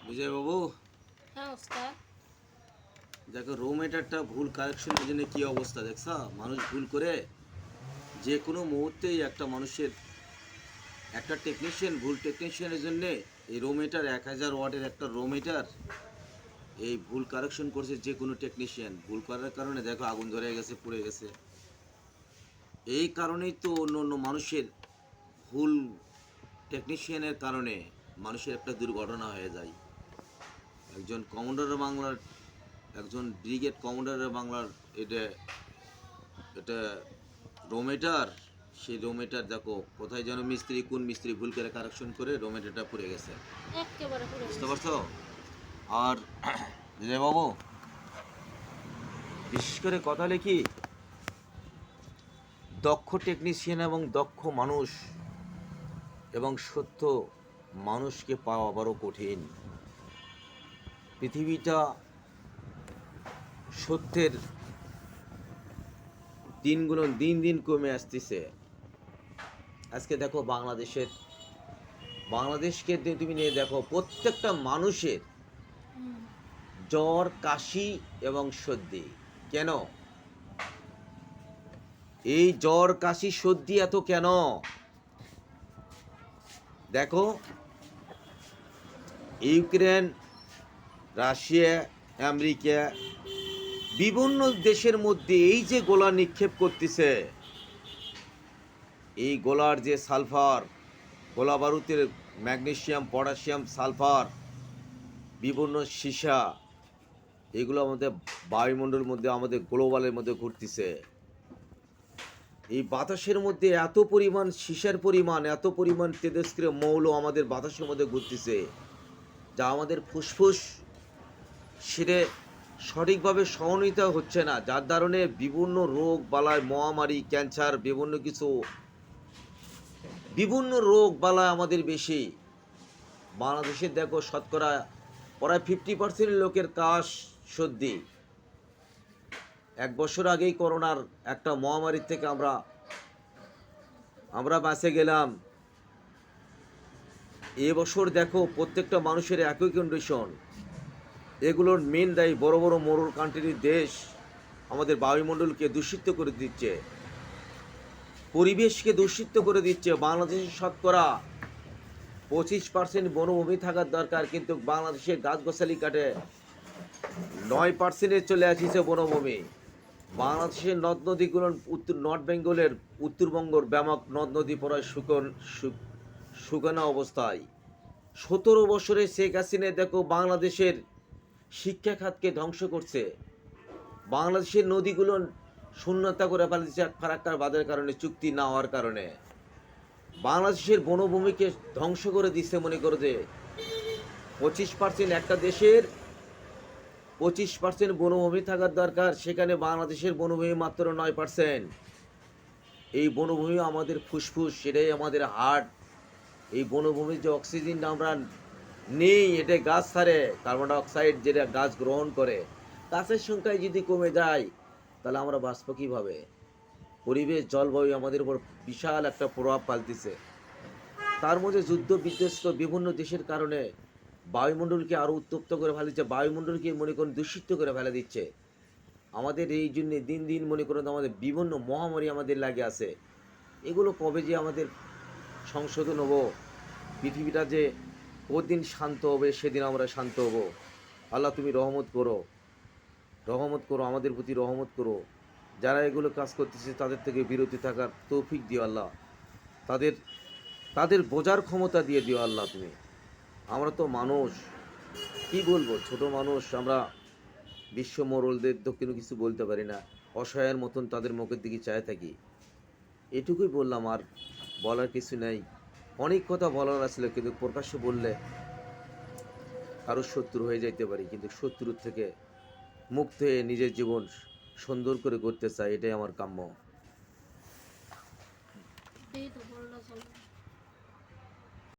বিজয় বাবু, হ্যাঁ ওস্তাদ। দেখো রো মেটারটা ভুল কারেকশনের জন্য কি অবস্থা দেখছ? মানুষ ভুল করে যে কোনো মুহূর্তেই একটা টেকনিশিয়ান ভুল টেকনিশিয়ানের জন্য এই রো মেটার 1000 ওয়াটের একটা রো মেটার এই ভুল কারেকশন করছে। যে কোনো টেকনিশিয়ান ভুল করার কারণে দেখো আগুন ধরে গেছে, পুড়ে গেছে। এই কারণেই তো অন্য অন্য মানুষের ভুল টেকনিশিয়ানের কারণে মানুষের একটা দুর্ঘটনা হয়ে যায়। একজন কমান্ডার বাংলার একজন ব্রিগেড কমান্ডারের বাংলার এটা এটা রোমেটার, সেই রোমেটার দেখো কোথায় যেন মিস্ত্রি, কোন মিস্ত্রি ভুল করে কারেকশন করে রোমেটারটা পুড়ে গেছে। একেবারে পুরো বুঝতে পারছো? আর বিজয় বাবু, বিশেষ করে কথা লিখি, দক্ষ টেকনিশিয়ান এবং দক্ষ মানুষ এবং সত্য মানুষকে পাওয়া বড় কঠিন। পৃথিবীটা সত্যের দিনগুলো দিন দিন কমে আসতেছে। আজকে দেখো বাংলাদেশকে তুমি নিয়ে দেখো, প্রত্যেকটা মানুষের জ্বর, কাশি এবং সর্দি। কেন এই জ্বর, কাশি, সর্দি এত কেন? দেখো, ইউক্রেন, রাশিয়া, আমেরিকা, বিভিন্ন দেশের মধ্যে এই যে গোলা নিক্ষেপ করতেছে, এই গোলার যে সালফার, গোলা বারুদের ম্যাগনেসিয়াম, পটাশিয়াম, সালফার, বিভিন্ন সীসা, এগুলো আমাদের বায়ুমণ্ডলের মধ্যে, আমাদের গ্লোবালের মধ্যে ঘুরতেছে। এই বাতাসের মধ্যে এত পরিমাণ সীসার পরিমাণ, এত পরিমাণ তেজস্ক্রিয় মৌল আমাদের বাতাসের মধ্যে ঘুরতেছে, যা আমাদের ফুসফুস সেটা সঠিকভাবে সমন্বিত হচ্ছে না, যার কারণে বিভিন্ন রোগ বালায়, মহামারী, ক্যান্সার, বিভিন্ন রোগ বালায় আমাদের বেশি। বাংলাদেশে দেখো শতকরা প্রায় 50% লোকের কাশ, সর্দি। 1 বছর আগেই করোনার একটা মহামারীর থেকে আমরা বাঁচে গেলাম। এবছর দেখো প্রত্যেকটা মানুষের একই কন্ডিশন। এগুলোর মেন দায়ী বড় বড় মোড়ল কান্ট্রির দেশ আমাদের বায়ুমণ্ডলকে দূষিত করে দিচ্ছে, পরিবেশকে দূষিত করে দিচ্ছে। বাংলাদেশের শতকরা 25% বনভূমি থাকার দরকার, কিন্তু বাংলাদেশে গাছগাছালি কাটে 9%-এ চলে আসছে বনভূমি। বাংলাদেশের নদ নদীগুলো নর্থ বেঙ্গলের, উত্তরবঙ্গর ব্যাপক নদ নদী প্রায় শুকনো অবস্থায়। 17 বছরে শেখ হাসিনা দেখো বাংলাদেশের শিক্ষা খাতকে ধ্বংস করছে। বাংলাদেশের নদীগুলো শূন্যতা করে ফেলেছে ফারাক্কার বাঁধের কারণে, চুক্তি না হওয়ার কারণে। বাংলাদেশের বনভূমিকে ধ্বংস করে দিচ্ছে। মনে করো যে 25% একটা দেশের 25% বনভূমি থাকার দরকার, সেখানে বাংলাদেশের বনভূমি মাত্র 9%। এই বনভূমি আমাদের ফুসফুস, সেটাই আমাদের হার্ট। এই বনভূমির যে অক্সিজেন আমরা নেই, এটা গাছ ছাড়ে কার্বন ডাইঅক্সাইড, যেটা গাছ গ্রহণ করে। গাছের সংখ্যায় যদি কমে যায় তাহলে আমরা বাঁচব কীভাবে? পরিবেশ, জলবায়ু আমাদের উপর বিশাল একটা প্রভাব ফেলতেছে। তার মধ্যে যুদ্ধ বিধ্বস্ত বিভিন্ন দেশের কারণে বায়ুমণ্ডলকে আরও উত্তপ্ত করে ফেলেছে, বায়ুমণ্ডলকে মনে করুন দূষিত করে ফেলে দিচ্ছে। আমাদের এই জন্যে দিন দিন মনে করুন আমাদের বিভিন্ন মহামারী আমাদের লাগে আছে। এগুলো কবে যে আমাদের সংশোধন হবো, পৃথিবীটা যে কদিন শান্ত হবে, সেদিন আমরা শান্ত হব। আল্লাহ তুমি রহমত করো, আমাদের প্রতি রহমত করো। যারা এগুলো কাজ করতেছে তাদের থেকে বিরতি থাকার তৌফিক দিও আল্লাহ। তাদের তাদের বোঝার ক্ষমতা দিয়ে দিও আল্লাহ তুমি। আমরা তো মানুষ, কি বলবো, ছোট মানুষ আমরা, বিশ্ব মোড়লদের তো কিছু বলতে পারি না। অসহায়ের মতন তাদের মুখের দিকে চায় থাকি। এটুকুই বললাম, আর বলার কিছু নেই। অনেক কথা বলার আসলে, কিন্তু প্রকাশ্যে বললে কারো শত্রু হয়ে যাইতে পারি, কিন্তু শত্রুর থেকে মুক্ত হয়ে নিজের জীবন সুন্দর করে করতে চাই, এটাই আমার কাম্য।